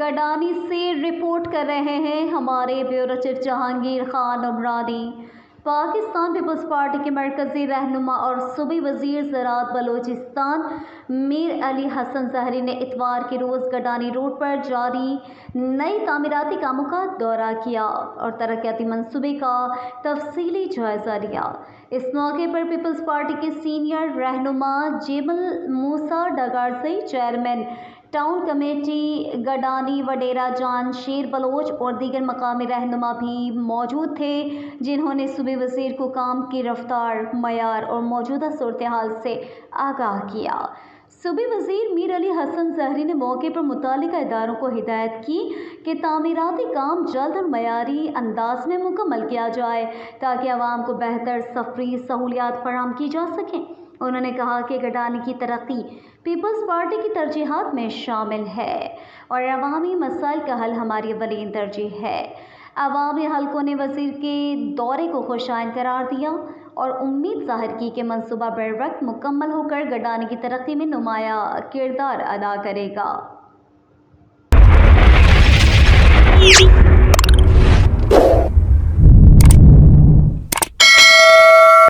गडानी से रिपोर्ट कर रहे हैं हमारे bureau chief Jahangir Khan Umrani. Pakistan peoples party के मरकजी रहनुमा और सूबी वजीर ज़राअत बलोचिस्तान मीर अली हसन ज़हरी ने इतवार के रोज़ गडानी रोड पर जारी नई तामीराती कामों का दौरा किया और तरक्याती मंसूबे का तफसीली जायज़ा लिया। इस मौके पर पीपल्स पार्टी के सीनियर रहनुमा जेमल मूसा डगारसई, चेयरमैन टाउन कमेटी गडानी वडेरा जान शेर बलोच और दीगर मकामी रहनुमा भी मौजूद थे, जिन्होंने सूबे वज़ीर को काम की रफ्तार, मयार और मौजूदा सूरत हाल से आगाह किया। सूबे वज़ीर मीर अली हसन ज़हरी ने मौके पर मुतालिका इदारों को हिदायत की कि तामीराती काम जल्द और मयारी अंदाज में मुकम्मल किया जाए ताकि आवाम को बेहतर सफरी सहूलियात फराहम की जा सकें। उन्होंने कहा कि गडानी की तरक्की पीपल्स पार्टी की तरजीहात में शामिल है और अवामी मसाइल का हल हमारी अवलीन तरजीह है। अवामी हलकों ने वज़ीर के दौरे को खुशाइन करार दिया और उम्मीद ज़ाहिर की कि मंसूबा बरवक्त मुकम्मल होकर गडानी की तरक्की में नुमाया किरदार अदा करेगा।